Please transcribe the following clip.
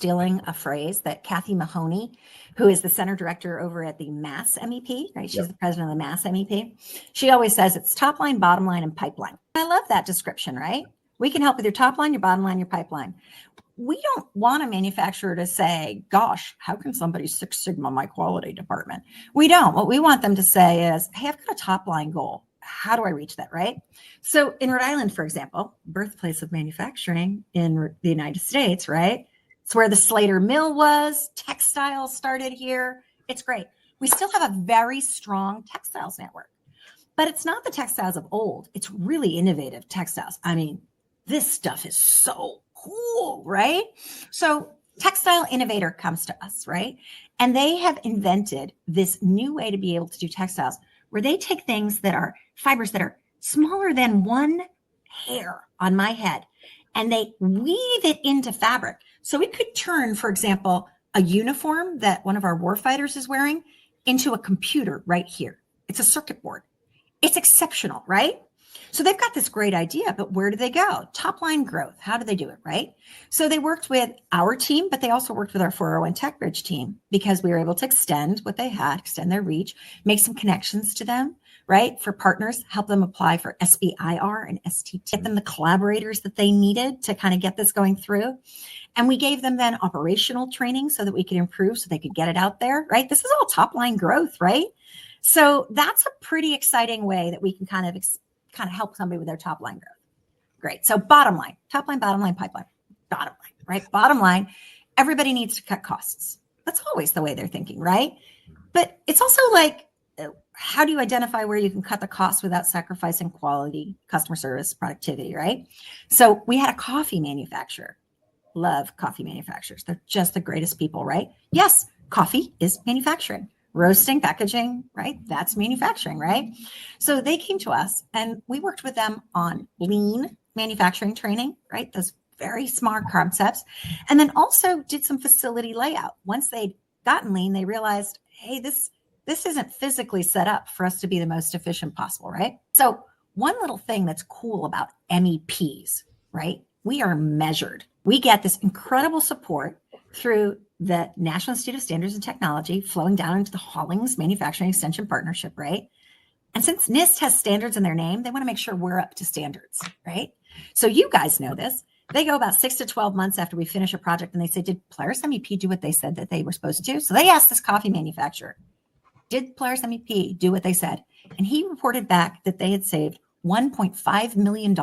stealing a phrase that Kathy Mahoney, who is the center director over at the Mass MEP, right? She's the president of the Mass MEP. She always says it's top line, bottom line, and pipeline. I love that description, right? We can help with your top line, your bottom line, your pipeline. We don't want a manufacturer to say, gosh, how can somebody Six Sigma my quality department? We don't. What we want them to say is, hey, I've got a top line goal. How do I reach that, right? So in Rhode Island, for example, birthplace of manufacturing in the United States, right? It's where the Slater Mill was. Textile started here. It's great. We still have a very strong textiles network, but it's not the textiles of old. It's really innovative textiles. I mean, this stuff is so cool, right? So Textile Innovator comes to us, right? And they have invented this new way to be able to do textiles where they take things that are fibers that are smaller than one hair on my head, and they weave it into fabric. So it could turn, for example, a uniform that one of our warfighters is wearing into a computer right here. It's a circuit board. It's exceptional, right? So they've got this great idea, but where do they go? Top line growth. How do they do it, right? So they worked with our team, but they also worked with our 401 TechBridge team because we were able to extend what they had, extend their reach, make some connections to them, right? For partners, help them apply for SBIR and STT, get them the collaborators that they needed to kind of get this going through. And we gave them then operational training so that we could improve so they could get it out there, right? This is all top line growth, right? So that's a pretty exciting way that we can kind of help somebody with their top line growth. Great. So bottom line, top line, bottom line, pipeline, bottom line, right? Bottom line, everybody needs to cut costs. That's always the way they're thinking, right? But it's also like, how do you identify where you can cut the costs without sacrificing quality, customer service, productivity, right? So we had a coffee manufacturer. Love coffee manufacturers. They're just the greatest people, right? Yes, coffee is manufacturing. Roasting, packaging, right? That's manufacturing, right? So they came to us and we worked with them on lean manufacturing training, right? Those very smart concepts. And then also did some facility layout. Once they'd gotten lean, they realized, hey, this isn't physically set up for us to be the most efficient possible, right? So one little thing that's cool about MEPs, right? We are measured. We get this incredible support through the National Institute of Standards and Technology flowing down into the Hollings Manufacturing Extension Partnership, right? And since NIST has standards in their name, they want to make sure we're up to standards, right? So you guys know this. They go about 6 to 12 months after we finish a project and they say, did Polaris MEP do what they said that they were supposed to do? So they asked this coffee manufacturer, did Polaris MEP do what they said? And he reported back that they had saved $1.5 million